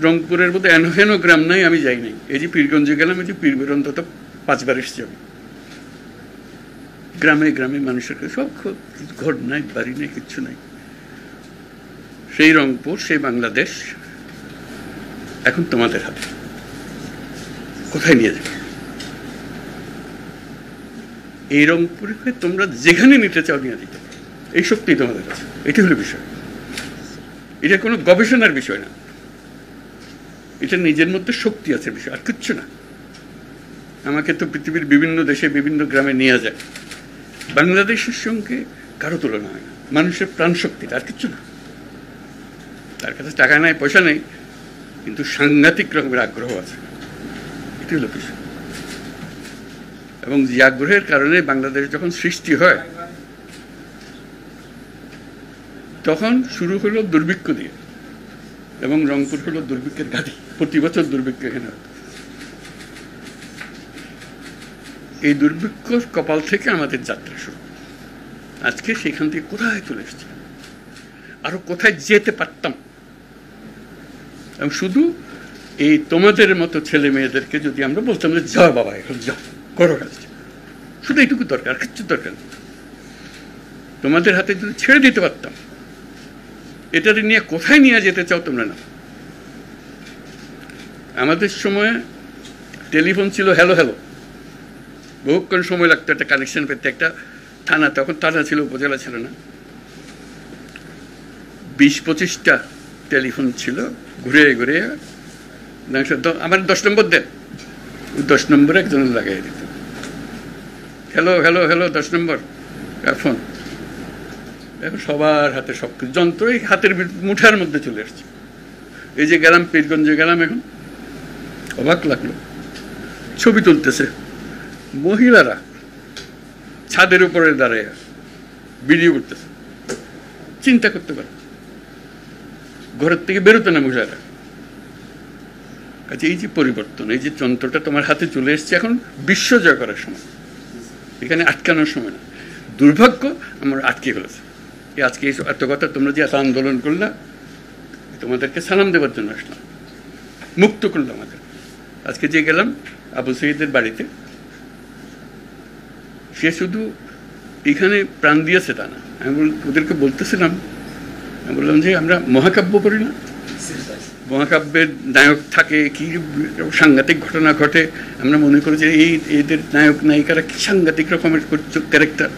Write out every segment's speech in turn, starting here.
রংপুরের মধ্যে হেন গ্রাম নাই আমি যাই নাই। এই যে পীরগঞ্জে গেলাম, এই যে পীরগঞ্জ অন্তত 5 বার এসেছি আমি। গ্রামে গ্রামে মানুষের সব ঘর নাই, বাড়ি নেই, কিচ্ছু নাই। সেই রংপুর, সেই বাংলাদেশ এখন তোমাদের হাতে। কোথায় নিয়ে যাবে? এই রংপুরকে তোমরা যেখানে নিতে চাও নিয়ে দিতে পারো, এই শক্তি তোমাদের কাছে। এটি হলো বিষয়। এটা কোনো গবেষণার বিষয় না, এটা নিজের মধ্যে শক্তি আছে বিষয়, আর কিচ্ছু না। আমাকে তো পৃথিবীর বিভিন্ন দেশে বিভিন্ন গ্রামে নিয়ে যায়, বাংলাদেশের সঙ্গে কারো তুলনা হয় না। মানুষের প্রাণ শক্তিটা, আর কিচ্ছু না। তার কাছে টাকা নাই, পয়সা নেই, কিন্তু সাংঘাতিক রকমের আগ্রহ আছে। এটি হলো বিষয়। এবং যে আগ্রহের কারণে বাংলাদেশ যখন সৃষ্টি হয়, তখন শুরু হলো দুর্ভিক্ষ দিয়ে, এবং রংপুর হলো দুর্ভিক্ষের ঘাঁটি। প্রতি বছর দুর্ভিক্ষ এখানে হতো। এই দুর্ভিক্ষ কপাল থেকে আমাদের যাত্রা শুরু। আজকে সেখান থেকে কোথায় চলে এসেছি, আরো কোথায় যেতে পারতাম। এবং শুধু এই তোমাদের মতো ছেলে মেয়েদেরকে যদি আমরা বলতাম যে যাও বাবা, এখন যাও, করো কাজ, শুধু এইটুকু দরকার, আর কিচ্ছু দরকার নেই। তোমাদের হাতে যদি ছেড়ে দিতে পারতাম, এটা নিয়ে কোথায় নিয়ে যেতে চাও তোমরা না। আমাদের সময় টেলিফোন ছিল হ্যালো হ্যালো, বহুক্ষণ সময় লাগতো একটা কানেকশন পেতে। একটা থানা, তখন থানা ছিল, উপজেলা ছিল না, 20-25টা টেলিফোন ছিল, ঘুরে ঘুরে আমার 10 নম্বর দেন, 10 নম্বরে একজন লাগাই দিত। হ্যালো হ্যালো হ্যালো 10 নম্বর ফোন। এখন সবার হাতে সব কিছু যন্ত্রই হাতের মুঠার মধ্যে চলে আসছে। এই যে গেলাম পীরগঞ্জে গেলাম, এখন অবাক লাগলো, ছবি তুলতেছে মহিলারা, ছাদের উপরে দাঁড়িয়ে ভিডিও করতেছে। চিন্তা করতে পারে, ঘরের থেকে বেরোতে না মহিলারা। কাজে এই যে পরিবর্তন, এই যে যন্ত্রটা তোমার হাতে চলে এসছে, এখন বিশ্ব জয় করার সময়, এখানে আটকানোর সময় না। দুর্ভাগ্য আমার আটকে ফেলেছে। আজকে এত কথা তোমরা যে এত আন্দোলন করলা, তোমাদেরকে সালাম দেওয়ার জন্য আসলাম, মুক্ত করলাম আমাদের। আজকে যে গেলাম আবু সঈদের বাড়িতে, সে শুধু এখানে প্রাণ দিয়েছে তা না। আমি ওদেরকে বলতেছিলাম, আমি বললাম যে আমরা মহাকাব্য পড়ি না, মহাকাব্যের নায়ক থাকে, কি সাংঘাতিক ঘটনা ঘটে, আমরা মনে করি যে এদের নায়ক নায়িকারা কি সাংঘাতিক রকমের ক্যারেক্টার।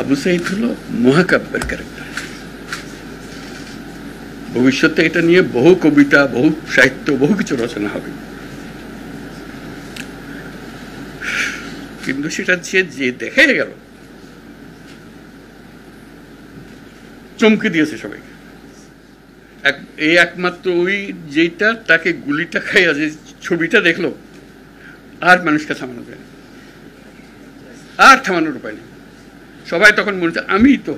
আবু সাঈদ হলো মহাকাব্যের ক্যারেক্টার। ভবিষ্যতে এটা নিয়ে বহু কবিতা, বহু সাহিত্য, বহু কিছু রচনা হবে। কিন্তু সেটা যে দেখে গেল, চমকে দিয়েছে সবাইকে। এই একমাত্র ওই যেটা তাকে গুলিটা খাইয়া যে ছবিটা দেখলো, আর মানুষকে থামানো যায় না, আর থামানোর উপায় নেই। সবাই তখন মনে হচ্ছে আমি তো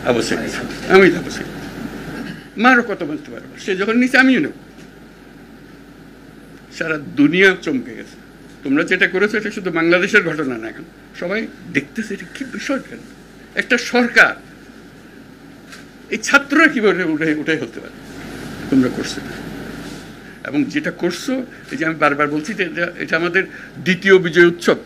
আবু সাঈদ, আমি তো আবু সাঈদ, মারও কত বলতে পারবো। সে যখন নিচে আমিও নেব। সারা দুনিয়া চমকে গেছে। তোমরা যেটা করেছো এটা শুধু বাংলাদেশের ঘটনা না, এখন সবাই দেখতেছে এটা কি বিষয়। কেন একটা সরকার, এই ছাত্ররা কিভাবে উঠে হতে পারে, তোমরা করছো না। এবং যেটা করছো, এই যে আমি বারবার বলছি যে এটা আমাদের দ্বিতীয় বিজয় উৎসব।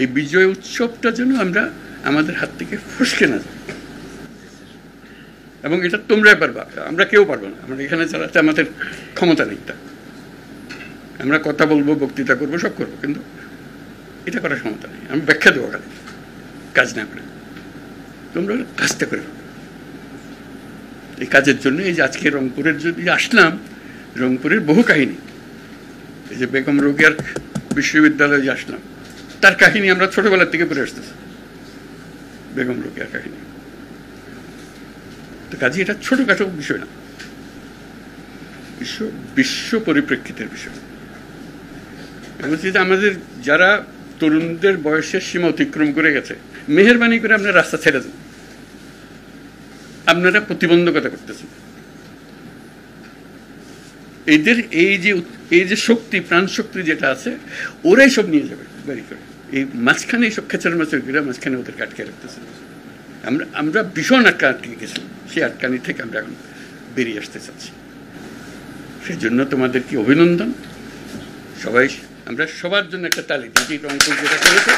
এই বিজয় উৎসবটা যেন আমরা আমাদের হাত থেকে ফসকে না যায়, এবং এটা তোমরাই পারবা, আমরা কেউ পারবো না। আমরা এখানে চালাতে আমাদের ক্ষমতা নেই। তা আমরা কথা বলবো, বক্তৃতা করবো, সব করবো, কিন্তু এটা করার ক্ষমতা নেই। আমি ব্যাখ্যা দেবো খালি, কাজ না করে। তোমরা কাজটা করে এই কাজের জন্য। এই যে আজকে রংপুরের যদি আসলাম, রংপুরের বহু কাহিনী, এই যে বেগম রোকেয়ার বিশ্ববিদ্যালয়ে যে আসলাম, তার কাহিনী আমরা ছোটবেলার থেকে পড়ে আসতেছি, বেগম রোকেয়ার কাহিনী। তো কাজে এটা ছোটখাটো বিষয় না, বিশ্ব পরিপ্রেক্ষিতের বিষয়। আমাদের যারা তরুণদের বয়সের সীমা অতিক্রম করে গেছে, মেহেরবানি করে আপনারা রাস্তা ছেড়ে দেন। আপনারা প্রতিবন্ধকতা করতেছেন। এদের এই যে শক্তি, প্রাণ শক্তি যেটা আছে, ওরাই সব নিয়ে যাবে বেরি করে। এই মাঝখানে এইসব খেচার মাছের ঘিরা মাঝখানে ওদেরকে আটকে রাখতেছে। আমরা ভীষণ আটকে গেছি, সেই আটকানি থেকে আমরা এখন বেরিয়ে আসতে চাচ্ছি। সেই জন্য তোমাদেরকে অভিনন্দন। সবাই আমরা সবার জন্য একটা তালি দিই, যেটা করেছে